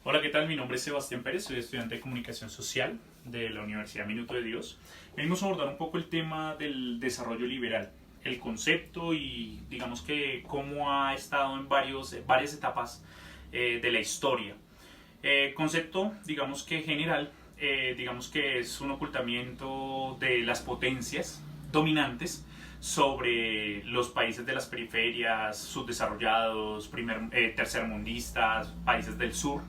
Hola, ¿qué tal? Mi nombre es Sebastián Pérez, soy estudiante de Comunicación Social de la Universidad Minuto de Dios. Venimos a abordar un poco el tema del desarrollo liberal, el concepto y digamos que cómo ha estado en varias etapas de la historia. Concepto, digamos que general, digamos que es un ocultamiento de las potencias dominantes sobre los países de las periferias, subdesarrollados, tercermundistas, países del sur.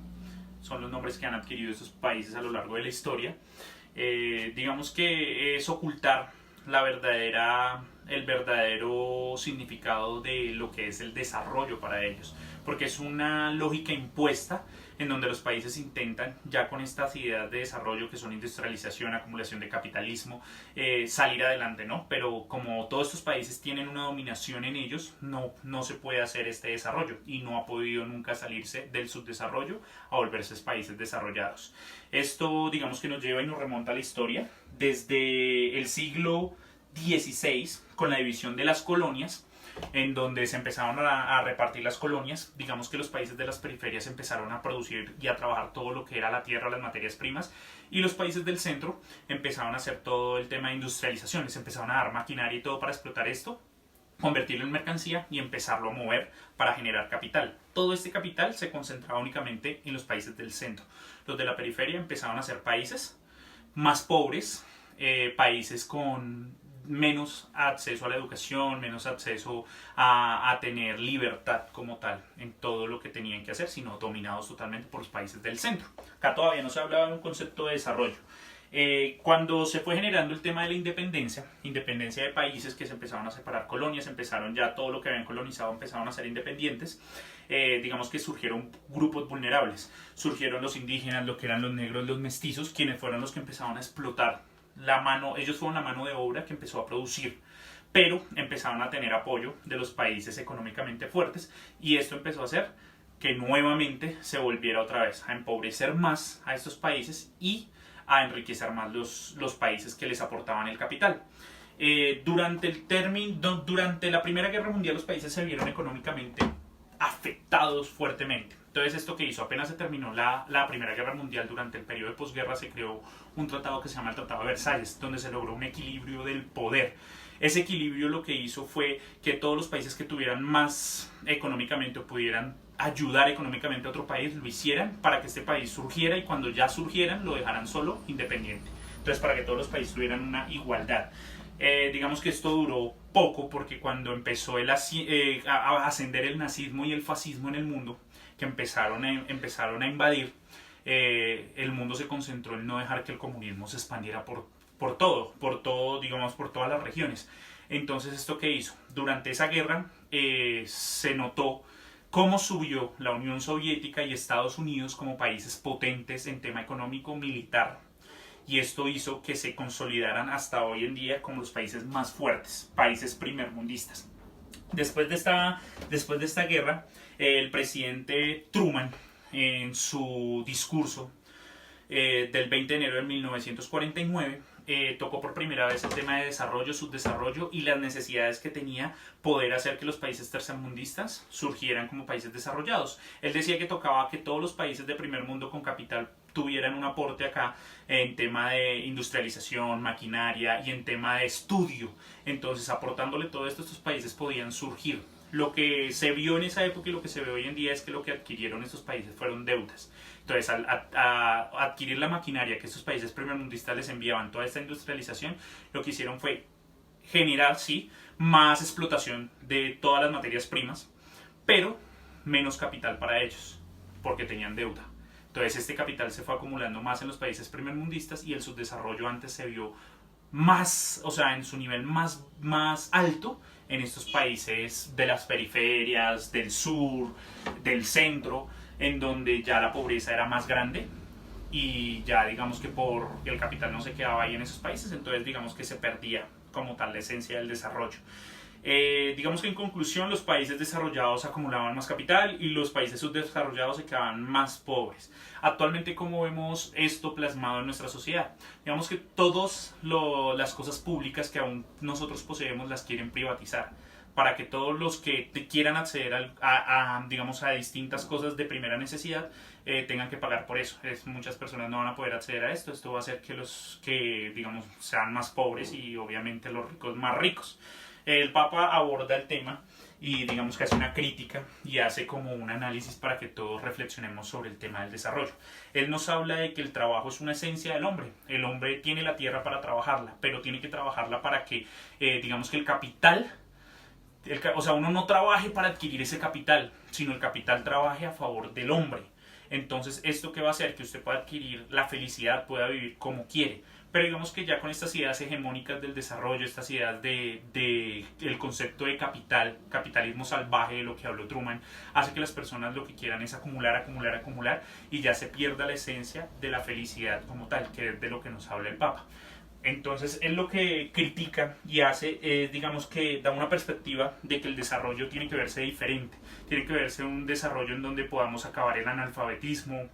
Son los nombres que han adquirido esos países a lo largo de la historia. Digamos que es ocultar el verdadero significado de lo que es el desarrollo para ellos, porque es una lógica impuesta en donde los países intentan, ya con estas ideas de desarrollo que son industrialización, acumulación de capitalismo, salir adelante, ¿no? Pero como todos estos países tienen una dominación en ellos, no se puede hacer este desarrollo y no ha podido nunca salirse del subdesarrollo a volverse países desarrollados. Esto, digamos que nos lleva y nos remonta a la historia desde el siglo XVI con la división de las colonias, en donde se empezaron a repartir las colonias. Digamos que los países de las periferias empezaron a producir y a trabajar todo lo que era la tierra, las materias primas, y los países del centro empezaron a hacer todo el tema de industrialización, les empezaron a dar maquinaria y todo para explotar esto, convertirlo en mercancía y empezarlo a mover para generar capital. Todo este capital se concentraba únicamente en los países del centro. Los de la periferia empezaron a ser países más pobres, países con menos acceso a la educación, menos acceso a tener libertad como tal en todo lo que tenían que hacer, sino dominados totalmente por los países del centro. Acá todavía no se hablaba de un concepto de desarrollo. Cuando se fue generando el tema de la independencia de países que se empezaron a separar colonias, empezaron ya todo lo que habían colonizado, empezaron a ser independientes, digamos que surgieron grupos vulnerables, surgieron los indígenas, lo que eran los negros, los mestizos, quienes fueron los que empezaron a explotar ellos fueron la mano de obra que empezó a producir, pero empezaron a tener apoyo de los países económicamente fuertes y esto empezó a hacer que nuevamente se volviera otra vez a empobrecer más a estos países y a enriquecer más los países que les aportaban el capital. Durante la Primera Guerra Mundial los países se vieron económicamente afectados fuertemente. Entonces, ¿esto que hizo? Apenas se terminó la Primera Guerra Mundial, durante el periodo de posguerra se creó un tratado que se llama el Tratado de Versalles, donde se logró un equilibrio del poder. Ese equilibrio lo que hizo fue que todos los países que tuvieran más económicamente o pudieran ayudar económicamente a otro país lo hicieran para que este país surgiera, y cuando ya surgieran lo dejaran solo, independiente. Entonces, para que todos los países tuvieran una igualdad. Digamos que esto duró poco, porque cuando empezó a ascender el nazismo y el fascismo en el mundo, que empezaron a invadir, el mundo se concentró en no dejar que el comunismo se expandiera por todo, digamos, por todas las regiones. Entonces, ¿esto qué hizo? Durante esa guerra se notó cómo subió la Unión Soviética y Estados Unidos como países potentes en tema económico, militar, y esto hizo que se consolidaran hasta hoy en día como los países más fuertes, países primermundistas. Después de esta guerra, el presidente Truman, en su discurso del 20 de enero de 1949, tocó por primera vez el tema de desarrollo, subdesarrollo y las necesidades que tenía poder hacer que los países tercermundistas surgieran como países desarrollados. Él decía que tocaba que todos los países de primer mundo con capital tuvieran un aporte acá en tema de industrialización, maquinaria y en tema de estudio. Entonces, aportándole todo esto, estos países podían surgir. Lo que se vio en esa época y lo que se ve hoy en día es que lo que adquirieron estos países fueron deudas. Entonces, al adquirir la maquinaria que estos países primermundistas les enviaban, toda esta industrialización, lo que hicieron fue generar, sí, más explotación de todas las materias primas, pero menos capital para ellos, porque tenían deuda. Entonces, este capital se fue acumulando más en los países primermundistas y el subdesarrollo antes se vio más, o sea, en su nivel más alto en estos países de las periferias, del sur, del centro, en donde ya la pobreza era más grande y ya digamos que por el capital no se quedaba ahí en esos países, entonces digamos que se perdía como tal la esencia del desarrollo. Digamos que en conclusión, los países desarrollados acumulaban más capital y los países subdesarrollados se quedaban más pobres. Actualmente, ¿cómo vemos esto plasmado en nuestra sociedad? Digamos que todas las cosas públicas que aún nosotros poseemos las quieren privatizar. para que todos los que quieran acceder digamos, a distintas cosas de primera necesidad tengan que pagar por eso. Muchas personas no van a poder acceder a esto. Esto va a hacer que los que, digamos, sean más pobres y obviamente los ricos más ricos. El Papa aborda el tema y digamos que hace una crítica y hace como un análisis para que todos reflexionemos sobre el tema del desarrollo. Él nos habla de que el trabajo es una esencia del hombre. El hombre tiene la tierra para trabajarla, pero tiene que trabajarla para que, digamos que el capital, o sea, uno no trabaje para adquirir ese capital, sino el capital trabaje a favor del hombre. Entonces, ¿esto qué va a hacer? Que usted pueda adquirir la felicidad, pueda vivir como quiere. Pero digamos que ya con estas ideas hegemónicas del desarrollo, estas ideas el concepto de capitalismo salvaje de lo que habló Truman, hace que las personas lo que quieran es acumular, acumular, acumular y ya se pierda la esencia de la felicidad como tal, que es de lo que nos habla el Papa. Entonces, él lo que critica y hace es, digamos que da una perspectiva de que el desarrollo tiene que verse diferente. Tiene que verse un desarrollo en donde podamos acabar el analfabetismo,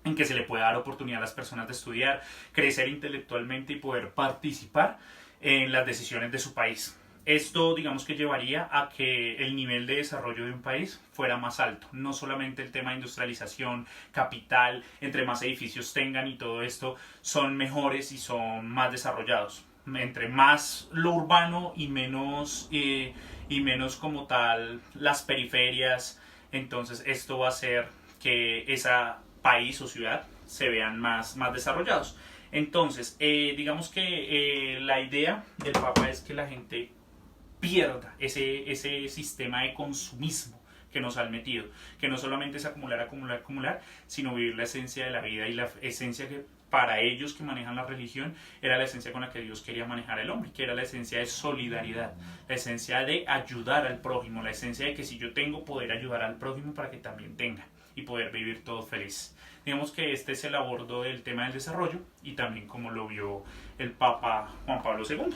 en que se le pueda dar oportunidad a las personas de estudiar, crecer intelectualmente y poder participar en las decisiones de su país. Esto, digamos que llevaría a que el nivel de desarrollo de un país fuera más alto. No solamente el tema de industrialización, capital, entre más edificios tengan y todo esto, son mejores y son más desarrollados. Entre más lo urbano y menos como tal las periferias, entonces esto va a hacer que esa país o ciudad se vean más desarrollados. Entonces, digamos que la idea del Papa es que la gente pierda ese sistema de consumismo que nos han metido, que no solamente es acumular, acumular, acumular, sino vivir la esencia de la vida y la esencia que para ellos que manejan la religión era la esencia con la que Dios quería manejar al hombre, que era la esencia de solidaridad, la esencia de ayudar al prójimo, la esencia de que si yo tengo, poder ayudar al prójimo para que también tenga y poder vivir todos felices. Digamos que este es el abordo del tema del desarrollo y también como lo vio el Papa Juan Pablo II.